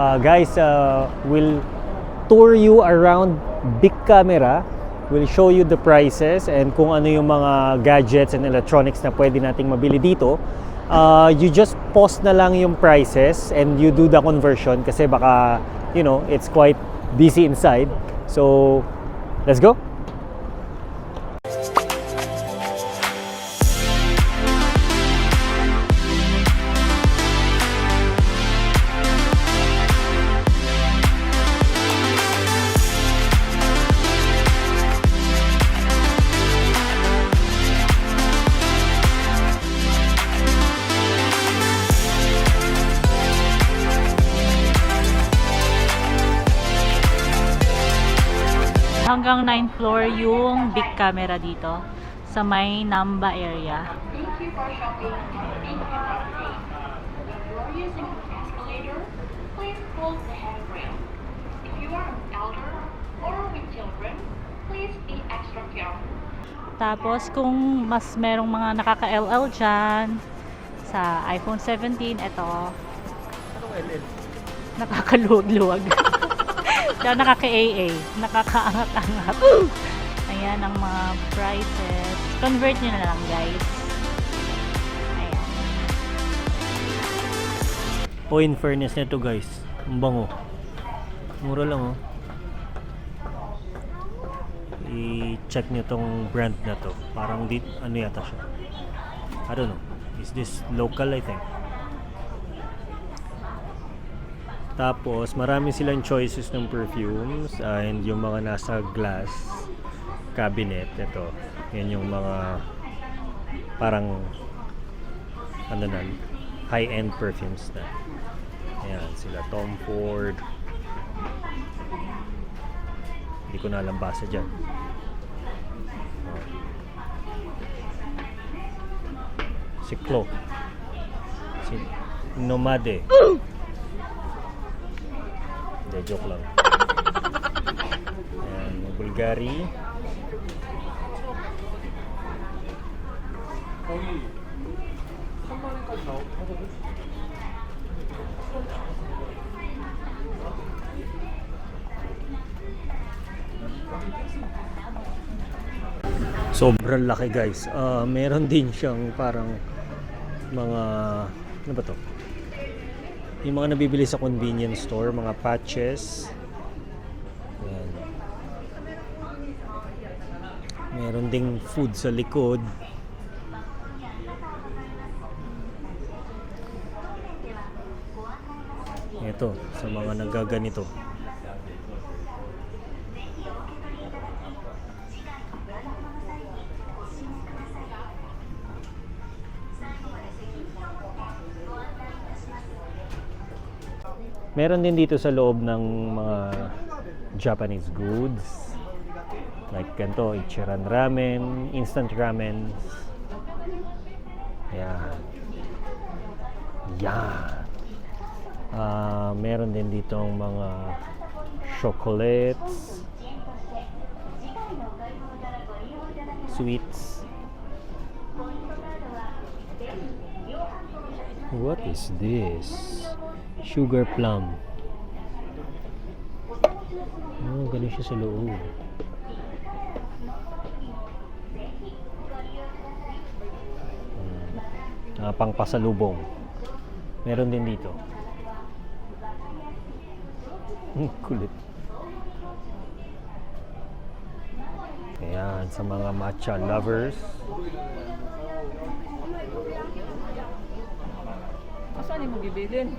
Guys, we'll tour you around Big Camera. We'll show you the prices and kung ano yung mga gadgets and electronics na pwede nating mabili dito. You just post na lang yung prices and you do the conversion kasi baka, you know, it's quite busy inside. So, let's go! Hanggang 9th floor yung Big Camera dito sa may Namba area. Thank you for shopping in property. If you are using an escalator, please close the handrail. If you are an elder or with children, please be extra careful. Tapos kung mas merong mga nakaka-LL dyan sa iPhone 17, ito. Nakakaluwag-luwag. Dahil nakaka-AA, nakakaangat-angat. Ayan ang mga prices. Convert nyo na lang, guys. Ayan. Oh, in fairness nito guys, ang bango. Mura lang oh. I-check nyo tong brand na to. Parang ano yata siya. I don't know. Is this local, I think? Tapos, marami silang choices ng perfumes and yung mga nasa glass cabinet. Ito, yan yung mga parang ano na, high-end perfumes na. Ayan, sila Tom Ford. Hindi ko na alam basa dyan. Si Clo. Si Nomade. Hindi, joke lang. Ayan, Bulgari. Sobrang laki guys. Meron din siyang parang mga ano ba to? Yung mga nabibili sa convenience store, mga patches. Ayan. Meron ding food sa likod. Ito, sa mga nagaganito. Meron din dito sa loob ng mga Japanese goods. Like ganito, Ichiran ramen, instant ramen. Ayan. Yan. Meron din dito mga chocolates, sweets. What is this? Sugar plum. Oh, ganun siya sa loob. Pang pasalubong. Meron din dito. Kulit. Ayan, sa mga matcha lovers. Saan mo bibilin?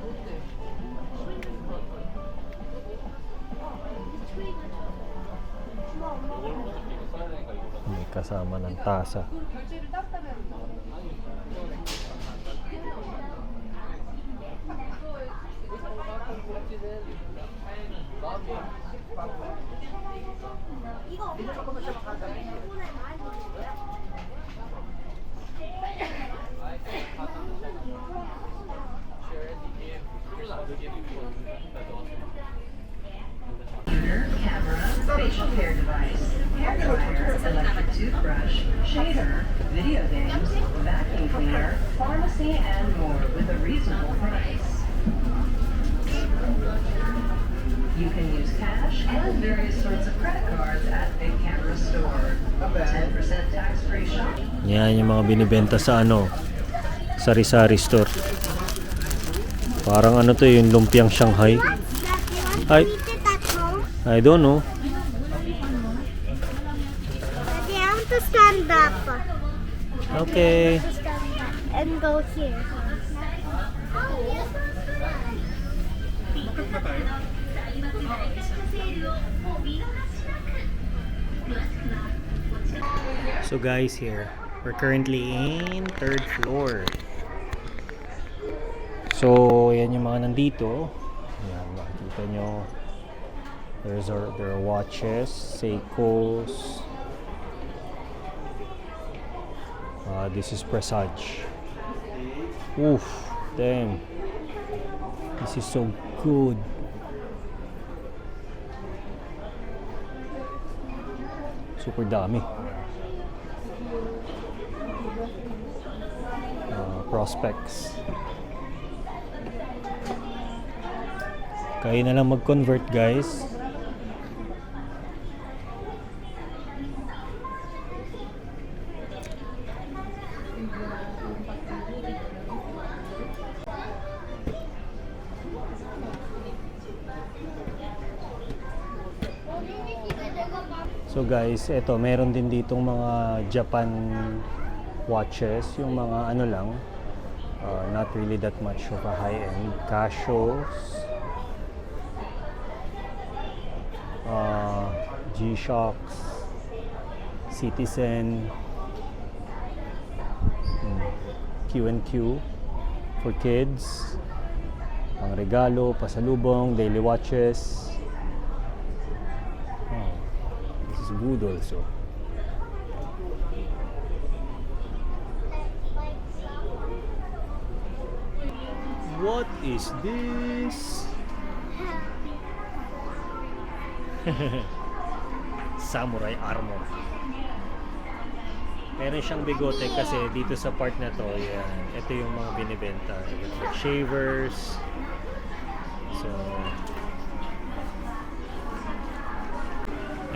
May kasama ng tasa. Facial hair device, hair dryer, electric toothbrush, shader, video games, vacuum cleaner, pharmacy, and more with a reasonable price. You can use cash and various sorts of credit cards at Big Camera Store. 10% tax-free shopping. Yan yung mga binibenta sa sari-sari store. Parang ano to, yung lumpiang Shanghai. Ay, I don't know. Daddy, I want to stand up. Okay. Stand up and go here. So guys, here we're currently in 3rd floor. So yan yung mga nandito. Yan, makikita nyo. There are watches, Seikos. This is Presage. Oof, damn. This is so good. Super dami. Prospects. Kaya na lang mag-convert, guys. So guys, eto meron din ditong mga Japan watches, yung mga ano lang, not really that much of a high-end. Casios, G-Shocks, Citizen, Q&Q for kids, ang regalo, pasalubong, daily watches. This is good also. What is this? Samurai armor. Meron siyang bigote kasi dito sa part na to, yan. Ito yung mga binibenta. Like shavers. So,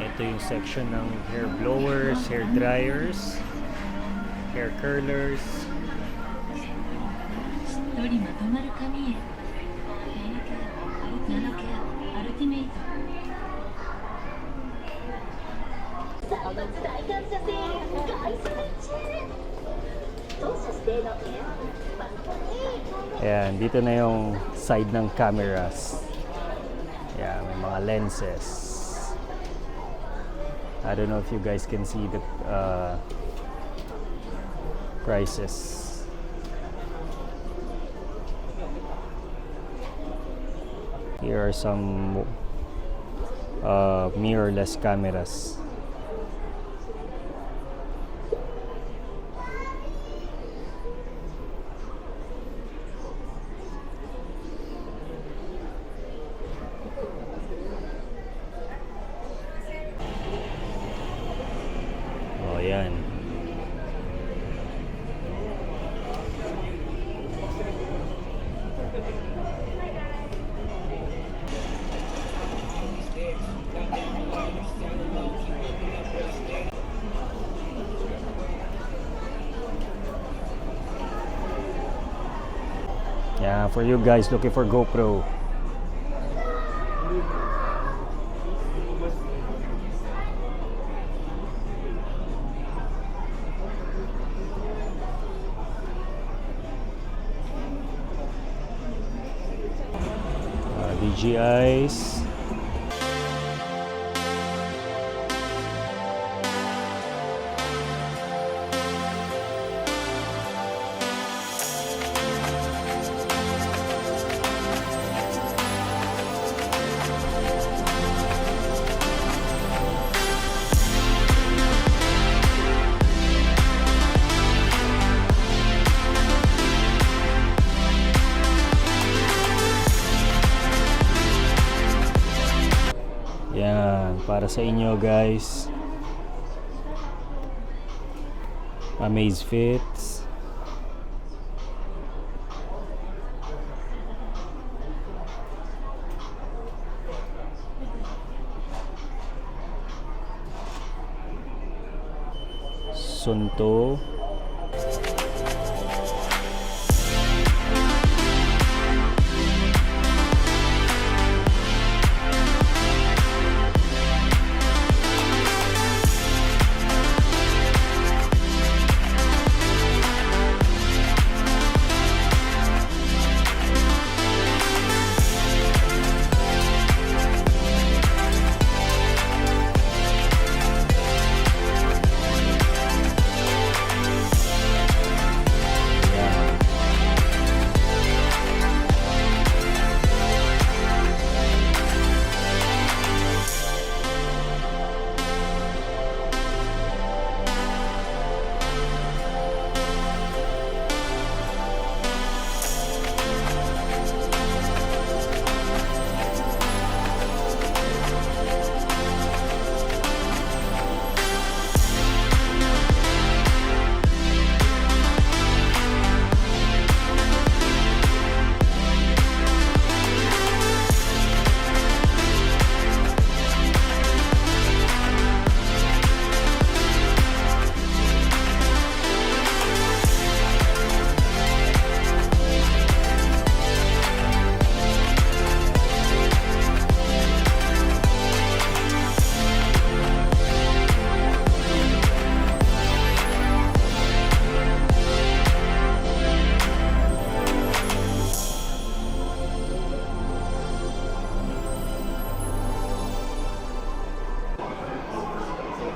ito yung section ng hair blowers, hair dryers, hair curlers. 一人まとまる髪へナノケアアルティメイト Ayan, dito na yung side ng cameras. Ayan, may mga lenses. I don't know if you guys can see the prices. Here are some mirrorless cameras. Oh, yan. Yeah, for you guys looking for GoPro. DJIs. Yan, para sa inyo guys. Amazfits. Sunto.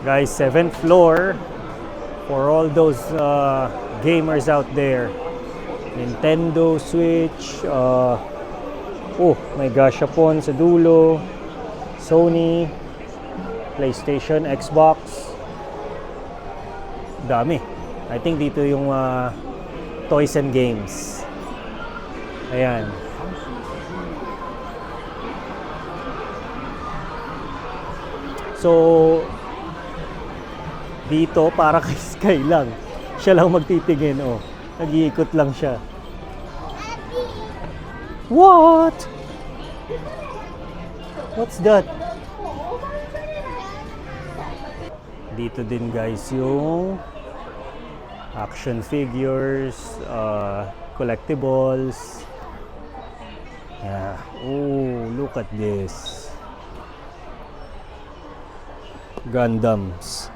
Guys, 7th floor for all those gamers out there. Nintendo Switch, oh my gosh, Japon sa dulo, Sony, PlayStation, Xbox. Dami. I think dito yung toys and games. Ayan. So, dito para kay Sky lang. Siya lang magtitingin, oh. Nag-iikot lang siya. What? What's that? Dito din guys yung action figures, collectibles. Yeah. Oh, look at this. Gundams.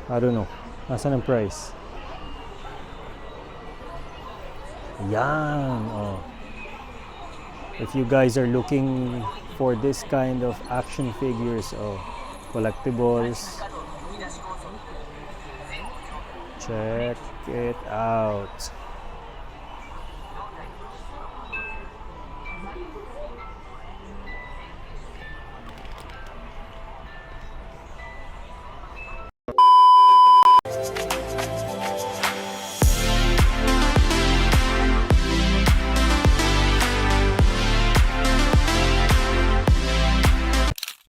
I don't know. Nasaan ang price? Yan. Oh. If you guys are looking for this kind of action figures or collectibles, check it out.